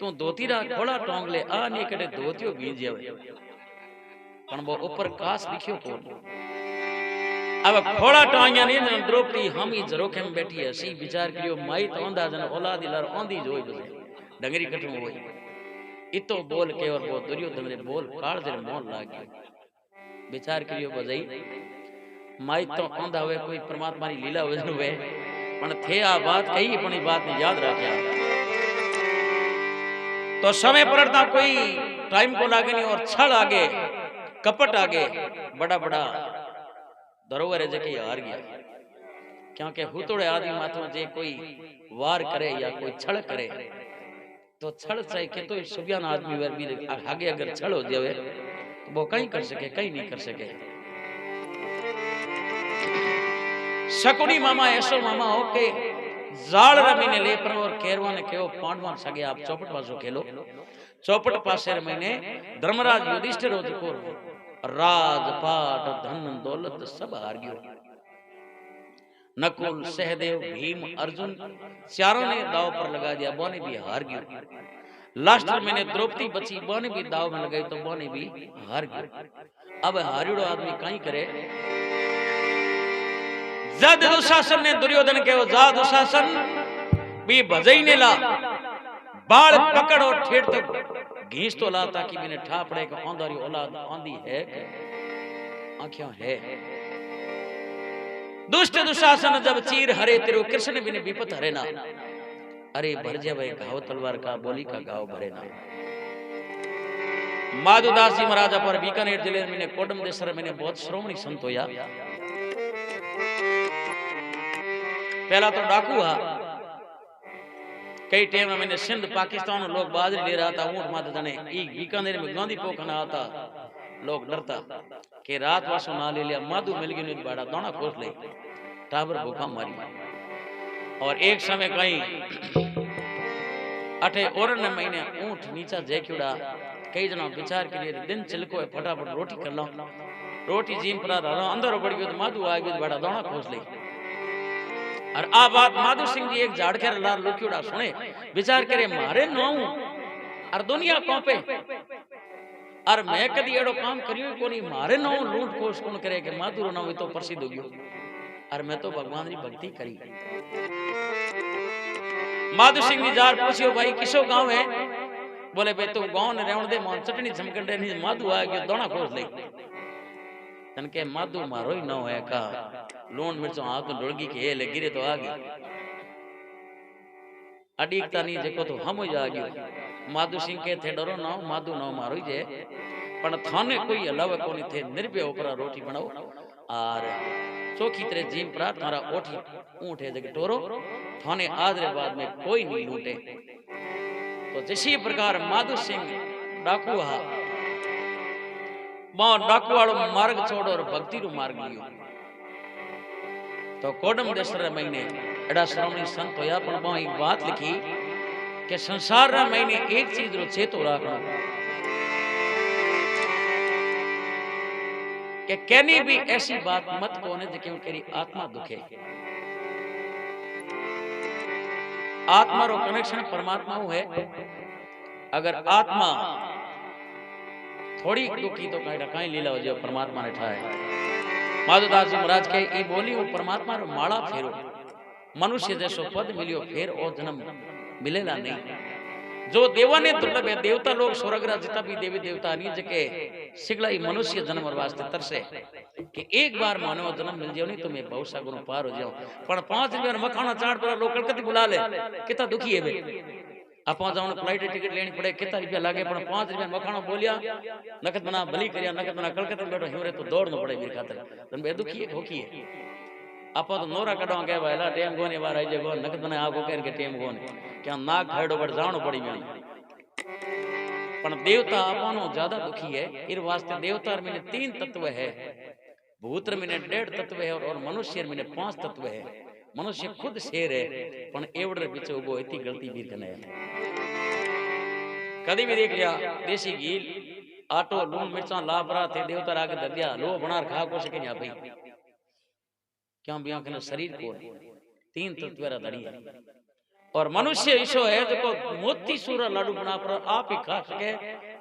तू धोतीरा खोला टोंग ले आ नहीं कटे धोतियो बीज जावे पण वो ऊपर कास लिखियो कोन अब खोला टांगिया नहीं द्रौपदी हम ही जरोखे में बैठी है सी विचार करियो माई तो ओंदा जन औलाद लर ओंदी जोई बजे डंगरी कटू होई इतो बोल के और वो दुर्योधन ने बोल काल जर मोन लाग गयो विचार करियो बजई माई तो ओंदा हुए कोई परमात्मा री लीला वजन हुए पण थे आ बात कही पण ई बात ने याद रखया तो समय पड़ता कोई टाइम को लागे नहीं और छल आगे कपट आगे बड़ा बड़ा धरोहर जके हार गया क्योंकि हुतोड़े आदि माथो जे कोई वार करे या कोई छल करे तो छल चाहे के तो सुबियान आदमी वर भी आगे अगर छल हो जावे तो वो कहीं कर सके कहीं नहीं कर सके शकुनी मामा ऐसो मामा हो के जाल रमीने ले पर और केरवा ने कहो पांडवा सगे आप चौपट पासो खेलो चौपट पासे रमीने धर्मराज युधिष्ठिर हो जको राजपाट धन दौलत सब हार गयो नकुल सहदेव भीम अर्जुन चारों ने दाव पर लगा दिया बोने भी हार गयो लास्ट में द्रौपदी बची बोने भी दाव में लगाई तो बोने भी हार गयो अब हारियो आदमी कहीं करे जद दुशासन ने दुर्योधन के जा दुशासन भी भजई ने ला बाल पकड़ और ठेठ तक घींच तो ला ताकि मैंने ठा पड़े कि औंधारी औलाद औंधी है आंखियों है दुष्ट दुशासन जब चीर हरे तेरो कृष्ण बिन विपत हरे ना अरे भर जावे घाव तलवार का बोली का घाव भरे ना माधुदास जी महाराजा पर बीकानेर जिले में कोडम देसर में बहुत श्रोमणी संत होया पहला तो डाकू हा कई टाइम में मैंने सिंध पाकिस्तान लोग बाजरी ले रहा था ऊंट माथे जने ई बीकानेर में गांधी पोखना आता लोग डरता कि रात वासो ना ले लिया माधु मिल गई नहीं बाड़ा दोना खोस ले टाबर भूखा मारी और एक समय कहीं अठे और महीने ऊंट नीचा जैक्यूड़ा कई जना विचार के लिए दिन चिलको फटाफट रोटी कर लो रोटी जीम पर अंदर बढ़ गयो तो माधु आ गयो बाड़ा दोना खोस ले और आ बात माधु सिंह जी एक झाड़ के लाल लुक्यूड़ा सुने विचार करे मारे नौ और दुनिया कौपे और मैं कदी एड़ो काम करियो कोनी मारे नौ लूट कोश कौन करे के माधु रो नाम तो प्रसिद्ध हो गयो और मैं तो भगवान री भक्ति करी माधु सिंह जी जार पूछियो भाई किसो गांव है बोले बे तू गांव ने रेवण दे मोन चटनी झमकंडे नी माधु आ गयो दोना खोस ले तन के माधु मारो ही न है का लूण मिर्चो हाथ तो डोलगी के ले गिरे तो आ गई अडीकता नहीं जेको तो हम जा गयो माधु सिंह के थे डरो ना माधु न मारो जे पण थाने कोई अलावा कोनी थे निर्भय ओकरा रोटी बनाओ और चोखी तरह जीम पर थारा ओठी ऊंट है जगे टोरो थाने आदरे बाद में कोई नहीं लूटे तो जिसी प्रकार माधु सिंह डाकू हा मां डाकू वालो मार्ग छोड़ और भक्ति रो मार्ग लियो तो कोडम देसर महीने एड़ा श्रोमणी संत होया पण मां एक बात लिखी कि संसार रा महीने एक चीज रो चेतो राखनो कि कहनी भी ऐसी बात मत कोने जे तेरी आत्मा दुखे आत्मा रो कनेक्शन परमात्मा है अगर आत्मा थोड़ी दुखी तो कहीं लीला हो जो परमात्मा ने ठाए माधुदास जी महाराज के ई बोली वो परमात्मा रो माला फेरो मनुष्य जैसो पद मिलियो फेर ओ जन्म मिलेला नहीं जो देवा ने दुर्लभ है देवता लोग स्वर्गरा जितना भी देवी देवता नहीं जके सिगलाई मनुष्य जन्म वास्ते तरसे कि एक बार मानव जन्म मिल जाओ नहीं तो मैं बहुत सागरों पार हो जाऊं पर 5 रुपया मखाना चाट पर लोग कलकत्ती बुला ले कितना दुखी है बे आप जाओ फ्लाइट टिकट लेनी पड़े कितना रुपया लागे पर 5 रुपया मखाना बोलिया नकद बना भली करिया नकद बना कलकत्ता बैठो हिवरे तो दौड़नो पड़े मेरी खातिर तन बे दुखी है होकी है आप तो नोरा कढवा के वाला टेम गोने बार आई जे गो नकद बना आगो कर के टेम गोने क्या नाक खड़ो बड़ जानो पड़ी मेरी पण देवता आपनो ज्यादा दुखी है इर वास्ते देवता में 3 तत्व है भूत में 1.5 तत्व है और मनुष्य में 5 तत्व है मनुष्य खुद शेर है पण एवड़े पीछे उबो इतनी गलती भी कने कदी भी देख लिया देसी घी आटो लूण मिर्चा लाभरा थे देवता राग ददिया लो बनार खा को सके ना भाई क्यों बिया के शरीर को 3 तत्व रा धड़ी है और मनुष्य ईशो है जो मोती सूर लाडू बना पर आप ही खा सके,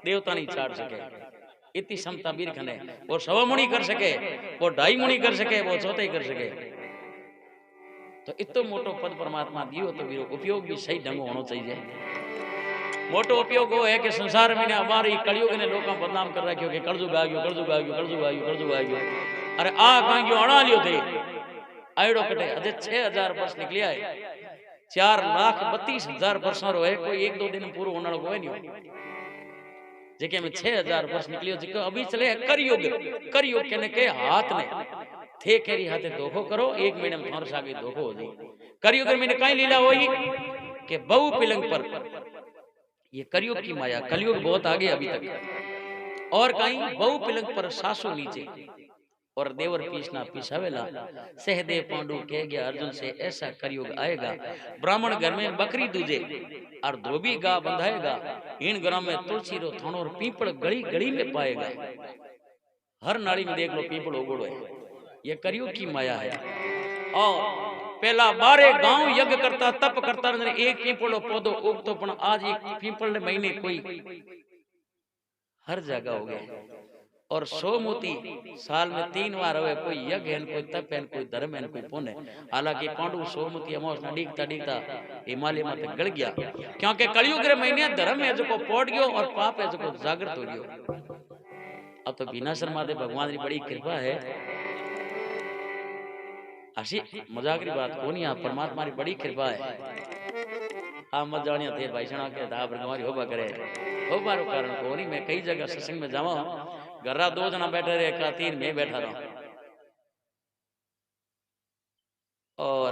देवता नहीं चाट सके। इतनी क्षमता बीर खने। वो 1.25 मुनी कर सके, वो 2.5 मुनी कर सके, वो 4 कर सके। तो इतो मोटो पद परमात्मा दियो तो बीरो उपयोग भी सही ढंग होना चाहिए। मोटो उपयोग वो है कि संसार में हमारी कलयुग ने लोग बदनाम कर रखियो कि कर्जुग आ गयो, कर्जुग आ गयो, कर्जुग आ गयो, कर्जुग आ गयो। अरे आ कहां गयो, अणा लियो थे आयड़ो कटे अजे 6000 वर्ष निकलिया है। 4,32,000 वर्षों रो है, कोई 1-2 दिन में पूरो होना कोई नहीं। जेके में 6000 वर्ष निकलियो जिको अभी चले करियोग। करियोग कहने के हाथ ने थे केरी हाथे धोखो करो, 1 महीने में थारो सागे धोखो हो जाए। करियोग में कई लीला हुई कि बहु पिलंग पर, ये करियोग की माया। कलयुग बहुत आगे अभी तक। और कहीं बहु पिलंग पर सासू नीचे और देवर पीसना पिसावेला। सहदेव पांडु कह गया अर्जुन से ऐसा करियोग आएगा, ब्राह्मण घर में बकरी दूजे और धोबी गा बंधाएगा। इन ग्राम में तुलसी रो थानो और पीपल गली गली में पाएगा। हर नाली में देख लो पीपल उगड़ो है। ये करियोग की माया है। और पहला 12 गांव यज्ञ करता तप करता, एक पीपल पौधो उगतो, पण आज एक पीपल महीने कोई हर जगह हो गया। और 100 मोती साल में 3 बार हुए, कोई यज्ञ है, कोई तप है, कोई धर्म है, कोई पुण्य। हालांकि पांडु 100 मोती अमावस ना डीगता डीगता हिमालय में तक गड़ गया, क्योंकि कलयुग रे महीने धर्म है जो पौड़ गयो और पाप है जो जागृत हो गयो। अब तो विनाशर माते भगवान की बड़ी कृपा है। अशी मजाक की बात कोनी, आप परमात्मा की बड़ी कृपा है। आप मत जानिया थे भाई सणा के धा भगवान होबा करे, होबा रो कारण कोनी। मैं कई जगह सत्संग में जावा, घरा 2 जना बैठे रहे, का 3 में बैठा रहा। और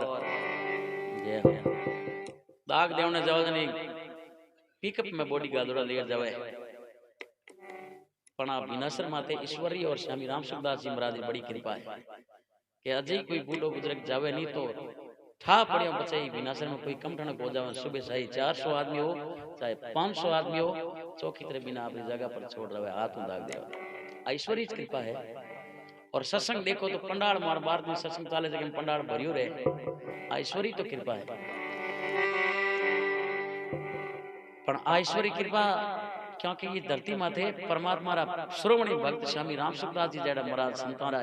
दाग देवने जाओ जनी पिकअप में बॉडी गादोड़ा ले जावे। पण आप विनाशर माते ईश्वरी और स्वामी राम सुखदास जी महाराज की बड़ी कृपा है कि अजय कोई बूढ़ो बुजुर्ग जावे नहीं तो ठा पड़ियो बचे। विनाशर में कोई कम ठणक हो जावे, सुबह सही 400 आदमी हो चाहे 500 आदमी हो, चौकी तरह बिना अपनी जगह पर छोड़ रहे हाथ दाग देवा। ईश्वरी कृपा है। और सत्संग देखो तो पंडाल मार बार में सत्संग चाले जगह पंडाल भरियो रहे, ईश्वरी तो कृपा है। पण ईश्वरी कृपा क्योंकि ये धरती माथे परमात्मा रा श्रोमणी भक्त स्वामी राम सुखदास जी जेड़ा महाराज संतारा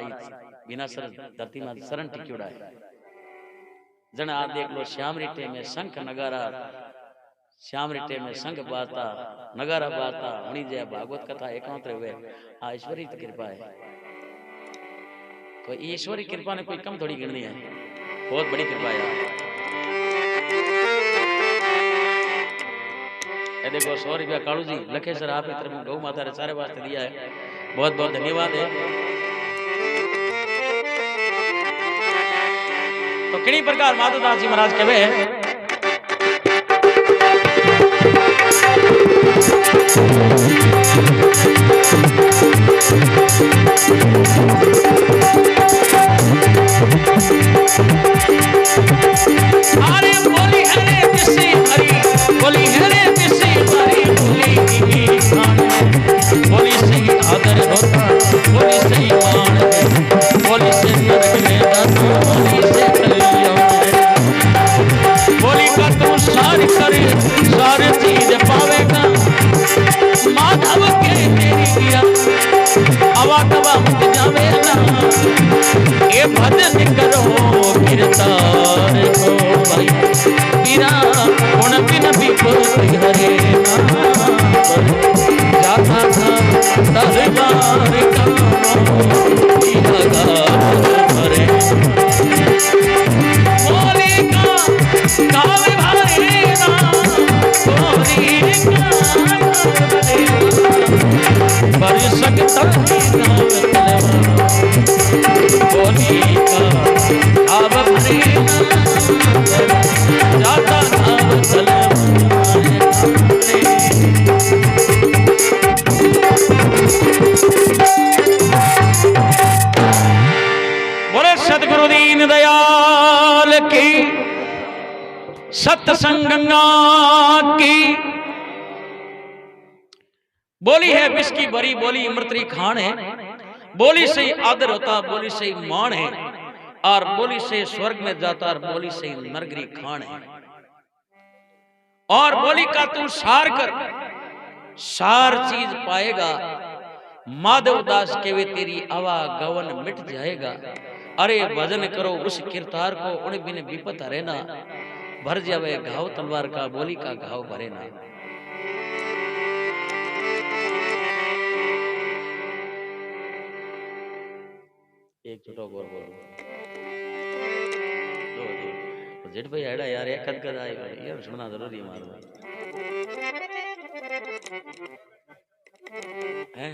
विनाशर धरती माथे शरण टिक्योड़ा है। जन आ देख लो श्याम रीटे में शंख नगारा, श्याम रीटे में शंख बाता नगारा बाता हणी जय भागवत कथा एकांत हुए। ईश्वरी तो कृपा है। तो ईश्वरी कृपा ने कोई कम थोड़ी गिननी है, बहुत बड़ी कृपा है। ये देखो 100 रुपया कालू जी लखे सर आप इधर गौ माता रे सारे वास्ते दिया है, बहुत बहुत धन्यवाद है। तो किनी प्रकार माधवदास जी महाराज कहे अरे बोली है रे किसी हरी, बोली है रे किसी हरी, बोली सही आदर होता, बोली सही मान है, बोली से नरक में दाता, बोली से कल्याण है। बोली का तू सारी करे सारी चीज पावेगा, माधव के तेरी किया अवा कवा मुझ जावेगा। ये भजन करो गिरतार हो भाई पीरा गुण बिन विपत्ति हरे जाता था दरबार का पीरा गाव हरे। बोले का गावे भारे ना बोली का पर सकता बोली का अब भरे जाता बोले सतगुरु दीन दयाल की, सत्संग गंगा की। बोली है विष की भरी, बोली अमृतरी खान है, बोली से आदर होता, बोली से मान है, और बोली से स्वर्ग में जाता, और बोली से नरगरी खान है। और बोली का तू सार कर, सार चीज पाएगा। माधव दास के वे तेरी आवागवन मिट जाएगा। अरे भजन करो उस किरतार को, उन बिन विपत रहना, भर जावे घाव तलवार का, बोली का घाव भरे ना। एक छोटो गोर बोल दो जेठ भाई आड़ा यार, एक कद आई भाई यार, सुनना जरूरी है मारो है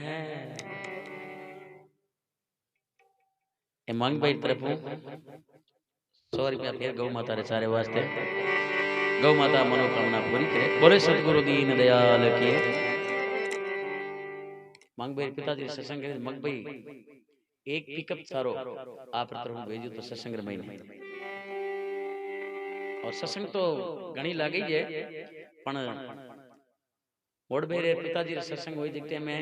ए मांग भाई तरफ 100 रुपया फिर गौ माता रे सारे वास्ते, गौ माता मनोकामना पूरी करे। बोले सतगुरु दीन दयाल की। मांग भाई पिताजी सत्संग करे, मंग भाई एक पिकअप सारो आप तरफ भेजो तो सत्संग रे महीने, और सत्संग तो घणी लागी है, पण मोड़ बेरे पिताजी रे सत्संग होई जते में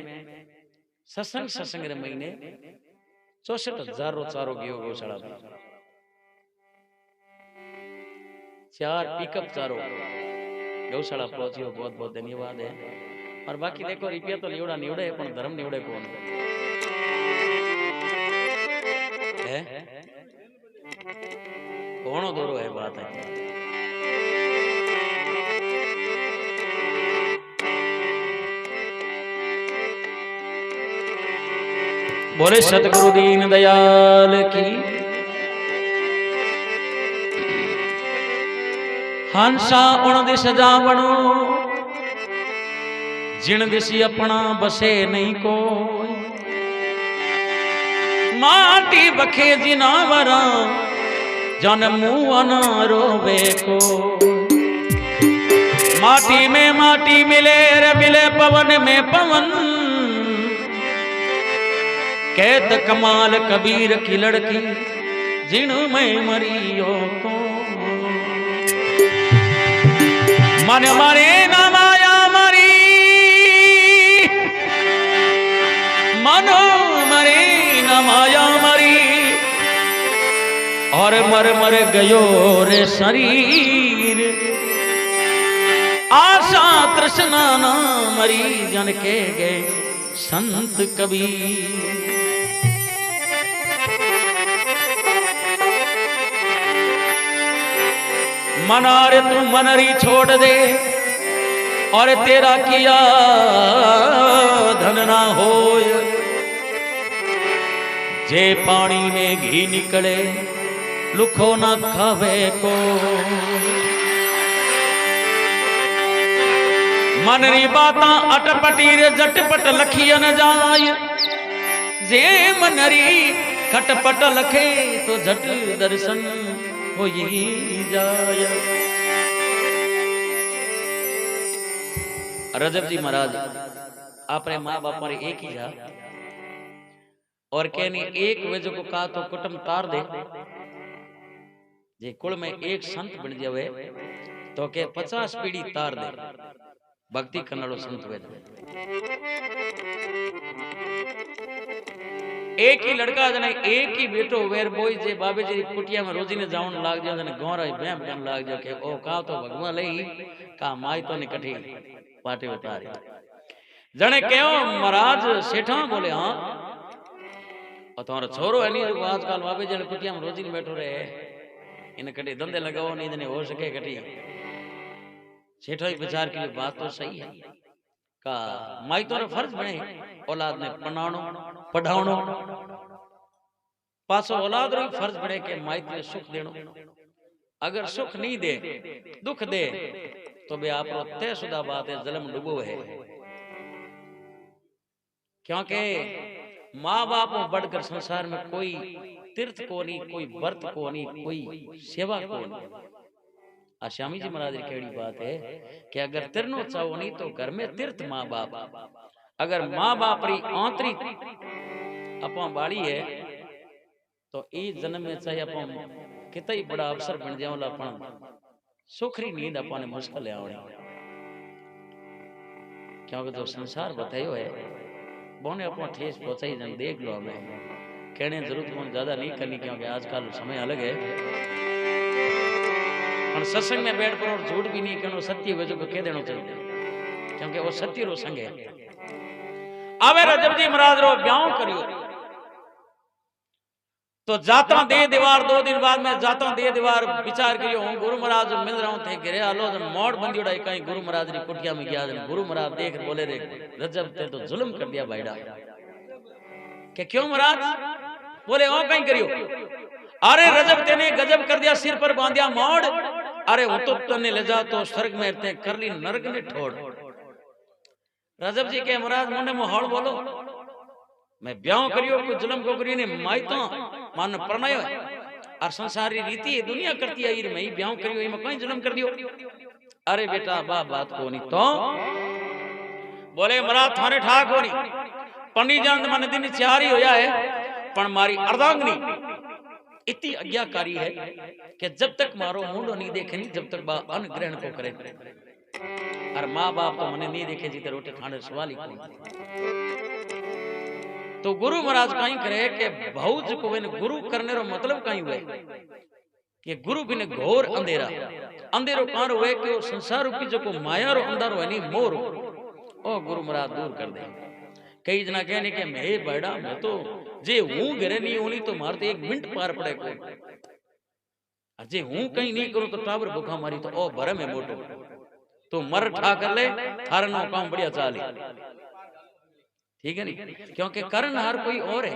सत्संग रे महीने 64,000 रो चारो गयो गौशाला में, 4 पिकअप चारो गौशाला पहुंचियो। बहुत बहुत धन्यवाद है। और बाकी देखो रुपया तो निवड़ा निवड़े है, पण धर्म निवड़े कौन है? कौन दोरो है बात है। बोले सतगुरु दीन दयाल की। हंसा उन दिस जावणो, जिन दिसी अपना बसे नहीं को, माटी बखे जिनावरा, जन मुँह न रोवे को। माटी में माटी मिले रे मिले, पवन में पवन, कहत कमाल कबीर की लड़की, जिन में मरियो को। मन मारे न माया मरी, मनो मरे न माया मरी, और मर मर गयो रे शरीर, आशा तृष्णा न मरी, जन के गए संत कबीर। मनारे तू मनरी छोड़ दे, और तेरा किया धन ना होय। जे पानी में घी निकले, लुखो न खावे को। मनरी बाता अटपटी रे झटपट लखिया न जाय। जे मनरी खटपट लखे, तो झट दर्शन हो जाय। रजब जी महाराज आपरे माँ बाप मारे एक ही जा, और कहनी एक वेजो को कहा तो कुटुंब तार दे। जे कुल में एक संत बन जावे तो के 50 पीढ़ी तार दे। भक्ति कन्नड़ो संत वेद। एक ही लड़का जने एक ही बेटो वेर बोई जे बाबे जी कुटिया में रोजी ने जावन लाग जाओ, जने गोरा बैम कन लाग जाओ के ओ का तो भगवा लई का माई तो निकठी पाटे उतारे। जने कहो महाराज सेठा बोले हां, और तुम्हारा छोरो है नहीं आजकल बाबे जी कुटिया में रोजी ने बैठो रहे, इन कटी धंधे लगाओ नहीं जने हो सके कटी। सेठो ही विचार की बात तो सही है का माई तो फर्ज बने औलाद ने पढ़ाणो पढ़ावणो, पासो औलाद रो फर्ज बने के माई ने सुख देनो। अगर सुख नहीं दे दुख दे तो बे आप तयशुदा बात है, जलम डूबो है। क्योंकि माँ बाप बढ़कर संसार में कोई तीर्थ को नहीं, कोई व्रत को नहीं, कोई सेवा को नहीं। श्यामी जी महाराज की केड़ी बात है कि अगर तिरनो चाहो नहीं तो घर में तीर्थ माँ बाप। अगर माँ बाप री आंतरी अपा बाड़ी है तो ई जन्म में चाहे अपन कितना ही बड़ा अवसर बन जाओ, अपन सुखरी नींद अपन मुश्किल है आवणी। क्योंकि जो संसार बतायो है बोने अपना ठेस पहुंचाई जन देख लो। हमें कहने जरूरत को ज्यादा नहीं करनी, क्योंकि आजकल समय अलग है। पर सत्संग में बैठ पर और झूठ भी नहीं कहना, सत्य हुए जो कह देना चाहिए, क्योंकि वो सत्य रो संग है। आवे रजब जी महाराज रो ब्याह करियो तो जाता दे दीवार 2 दिन बाद में जाता दे दीवार विचार करियो हूं गुरु महाराज मिल रहा हूं थे गिरे आलो जन मोड़ बंदियोड़ा कहीं गुरु महाराज री कुटिया में गया जन गुरु महाराज देख बोले रे रजब ते तो जुल्म कर दिया भाईड़ा के क्यों महाराज बोले ओ कहीं करियो अरे रजब तेने गजब कर दिया सिर पर बांधिया मोड़ अरे वो तो तने ले जा तो स्वर्ग में ते कर ली नरक ने ठोड़ रजब जी के महाराज मुंडे में हौल बोलो मैं ब्याह करियो कोई जुल्म को करियो ने माई तो मान परनायो और संसारी रीति है दुनिया करती है मैं ही ब्याह करियो मैं कहीं जुल्म कर दियो अरे बेटा बात को नहीं तो बोले महाराज थाने ठाक होनी पंडित जान मन दिन 4 ही होया है पण मारी अर्धांगनी इतनी आज्ञाकारी है कि जब तक मारो मुंडो नहीं देखे नहीं जब तक बा अन्न ग्रहण को करे और माँ बाप तो मने नहीं देखे जी रोटी खाने सवाल ही कोई तो गुरु महाराज कहीं करे कि भाऊज को बिन गुरु करने रो मतलब कहीं हुए कि गुरु बिन घोर अंधेरा अंधेरो कार हुए कि वो संसार रूपी जो को माया रो अंधारो है नहीं मोर ओ गुरु महाराज दूर कर दे कई जना कहने के मैं बड़ा मैं तो जे हूं घरे नहीं होनी तो मार तो 1 मिनट पार पड़े को अजे हूं कहीं नहीं करूं तो टावर भूखा मारी तो ओ भरे में मोटो तो मर ठा कर ले थारा नो काम बढ़िया चाले ठीक है नहीं क्योंकि करण हर कोई और है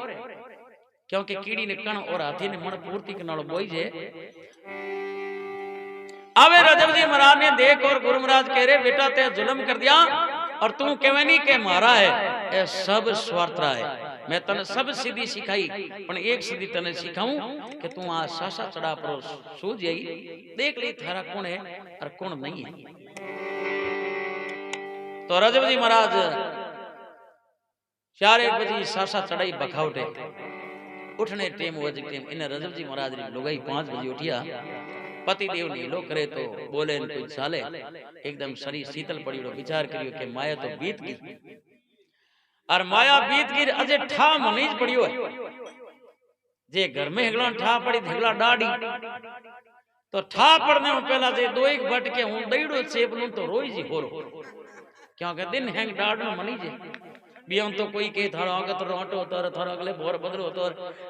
क्योंकि कीड़ी ने कण और हाथी ने मन पूर्ति के नालो बोई जे आवे रजब जी महाराज ने देख और गुरु महाराज कह रहे बेटा ते जुल्म कर दिया और तू कहवे नहीं के मारा है ये सब स्वार्थरा है मैं तने सब सीधी सिखाई पण एक सीधी तने सिखाऊं कि तू आ सासा चढ़ा पर सूझ जाई देख ले थारा कौन है और कौन नहीं है तो रजब जी महाराज 4-1 बजे सासा चढ़ाई बखावटे उठने टेम वज टेम इन रजब जी महाराज री लुगाई 5 बजे उठिया पति देव ने लो करे तो बोले न कोई चाले एकदम शरीर शीतल पड़ियो विचार करियो के माया तो बीत गई और माया बीत गई अजे ठा मनीज पड़ियो है जे घर में हेगला ठा पड़ी हेगला डाडी तो ठा पड़ने में पहला जे 2-1 बट के हूं दईड़ो चेपलू तो रोई जी होरो क्योंकि दिन हैंग डाड में मनी जे बियन तो कोई के थारो आगे तो रोटो तो थारो अगले भोर बदलो तो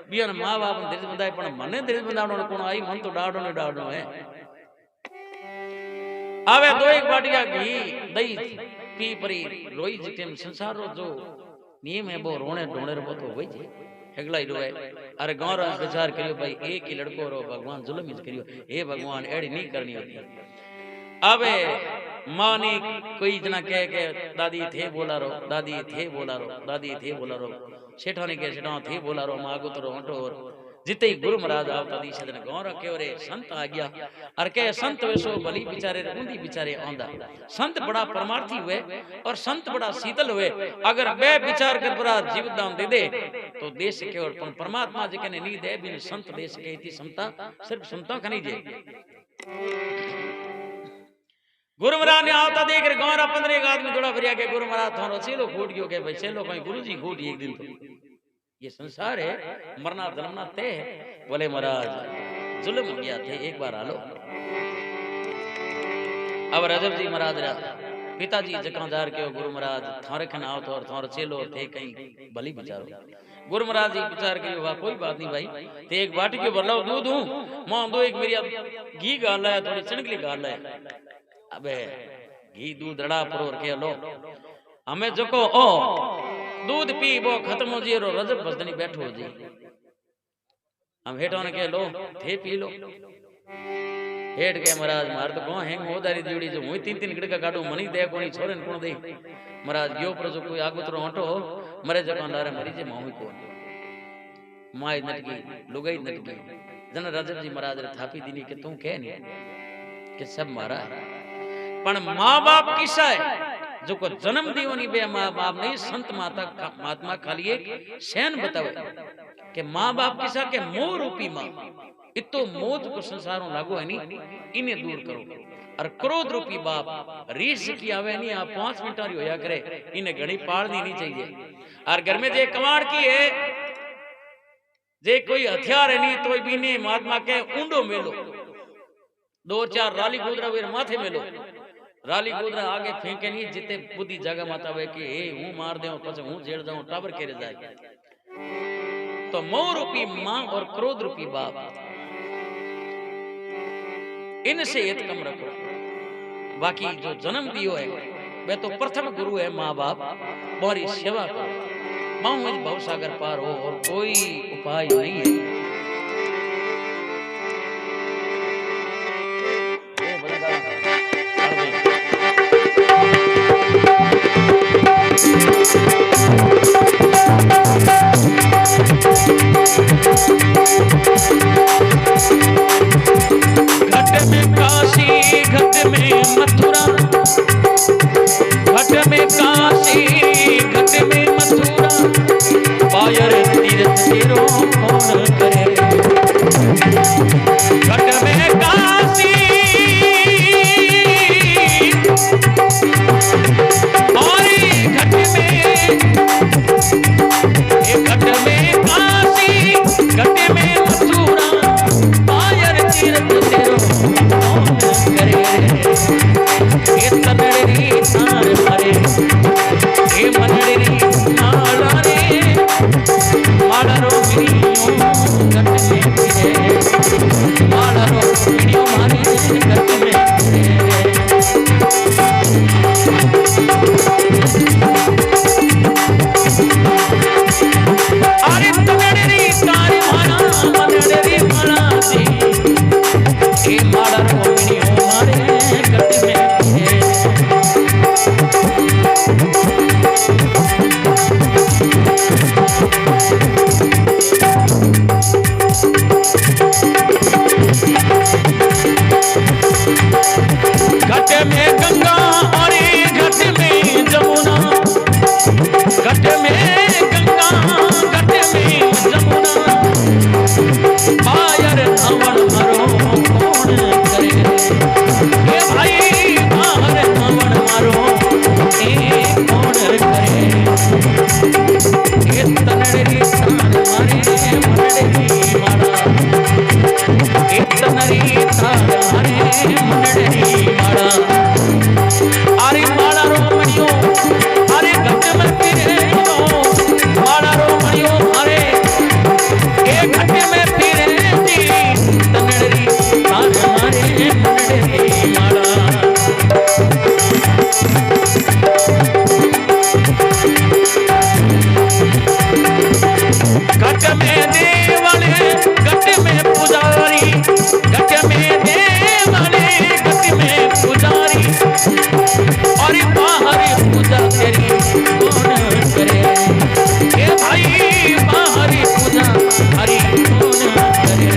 बियन मां बाप धीरज बंधाय पण मने धीरज बंधावणो कोण आई मन तो डाडो ने डाडो है आवे 2-1 बाटिया घी दही पी परी रोई जितेम संसार रो जो नियम है वो रोने ढोणे रो तो होई जे हेगला ही रोए अरे गांव रो विचार करियो भाई एक ही लड़को रो भगवान जुल्म ही करियो हे भगवान एड़ी नहीं करनी होती अबे मानी कोई जना कह के दादी थे बोला रो दादी थे बोला रो दादी थे बोला रो सेठा ने के सेठा थे बोला रो मागो तो हटो और जिते ही गुरु महाराज आवता दी सदन गांव रखे और संत आ गया और के संत वैसो भली बिचारे ऊंधी बिचारे आंदा संत बड़ा परमार्थी हुए और संत बड़ा शीतल हुए अगर बे विचार कर बड़ा जीवन दान दे दे तो देश के और परमात्मा जी के ने नी दे बिन संत देश के थी समता सिर्फ समता खनी जे गुरु महाराज ने आवता देख रे गांव रा 15 आदमी थोड़ा भरिया के गुरु महाराज थारो चेलो फूट गयो के भाई चेलो कोई गुरुजी फूट एक दिन तो ये संसार है मरना जन्मना तय है बोले महाराज जुल्म हो गया थे एक बार आलो अब रजब जी महाराज रा पिताजी जकांदार के गुरु महाराज थारे खन आवतो और थारो चेलो थे कहीं भली बिचारो गुरु महाराज जी विचार करियो वाह कोई बात नहीं भाई ते एक बाटी के भरलो दूध हूं मां दो एक मेरी घी गाल है थोड़ी चिणकली गाल है अबे घी दूध रड़ा परोर के लो हमें जको ओ दूध पी वो खत्म हो जी रो रजब बसदनी बैठो जी हम हेठो ने के लो थे पी लो हेठ के महाराज मार तो को हैंग मोदारी जोड़ी जो हुई 3-3 गिड़का काटो मनी दे कोनी छोरे कोण दे महाराज गयो पर जो कोई आगुतरो हटो मरे जको लारे मरी जे मोही को माय नटकी लुगाई नटकी जन रजब जी महाराज रे थापी दीनी के तू कह नहीं कि सब मारा है पण मां बाप किसा है जो को जन्म दियो नहीं बे मां बाप नहीं संत माता महात्मा खाली एक शैन बतावे कि मां बाप किसा के मोह रूपी मां इतो मोज को संसारों लागो है नहीं इन्हें दूर करो और क्रोध रूपी बाप रीस की आवे नहीं आप 5 मिनट री होया करे इन्हें घड़ी पालनी नहीं चाहिए और घर में जे कमाड़ की है जे कोई हथियार है नहीं तो बीने महात्मा के ऊंडो मेलो दो चार राली गुदरा वीर माथे में लो, राली गुदरा आगे फेंके नहीं, जिते बुद्धि जगह माता वे कि ए हूं मार दे पछे हूं जेड़ जाऊं टाबर केरे जाए। तो मोह रूपी मां और क्रोध रूपी बाप, इनसे हित कम रखो। बाकी जो जन्म दियो है वे तो प्रथम गुरु है माँ बाप, बहुत सेवा करो। मां भव सागर पार हो और कोई उपाय नहीं है। घट में काशी घट में मथुरा, घट में काशी घट में मथुरा, पायर तीर्थ तेरो कौन करे। घट में काशी और घट में काशी घट में मथुरा, पायर तीर्थ तेरो कौन करे। ये तनड़ी तार मारे, ये मनड़ी माला रे, माला रो मिनियो घट में फिरे, माला रो मिनियो मारे घट में फिरे। अरे तनड़ी तार माला मनड़ी माला दी, ये माला रो मिनियो मारे घट में फिरे। घट में गंगा और घट में जमुना, घट में गंगा घट में जमुना, पायर धावन मारो कौन करे। ये भाई बाहर धावन मारो ये कौन करे। ये तनड़ी तार मारे मनड़ी मारा, ये तनड़ी तार मारे मनड़ी मारा। अरे माला रो मणियो अरे घट में फिरे लो, माला रो मणियो अरे ए घट में फिरे जी, तनड़ी तार मारे मनड़ी मारा। घट में देवले घट में पुजारी, घट में देवले घट में पुजारी, और बाहर पूजा तेरी कौन करे। ये भाई बाहर पूजा हरि कौन करे।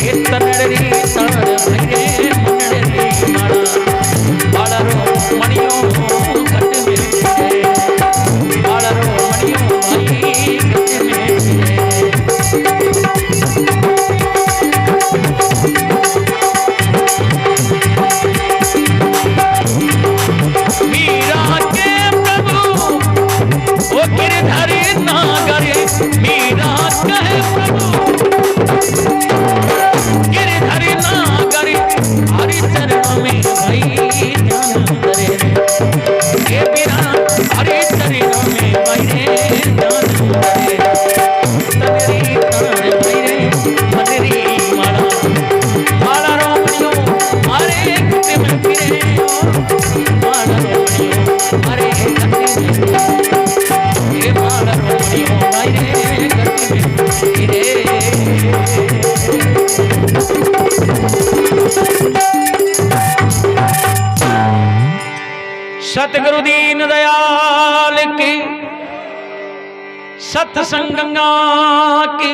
ये तनड़ी तार भरे मनड़ी मारा, माला रो मणियो घट में फिरे, माला रो मणियो भाई घट में फिरे। मीरा के प्रभु ओ गिरधरी नागरे, मीरा कहे प्रभु गिरधरी नागरे, हरि चरण में भाई ध्यान करे। ये बिना हरि चरण में भाई ध्यान करे। तनड़ी तार भाई मनरी माला, माला रो मणियो अरे घट में फिरे, माला रो मणियो अरे घट में फिरे। ये माला रो मणियो अरे घट में फिरे। सतगुरु दीन दयाल की, सत्संग गंगा की,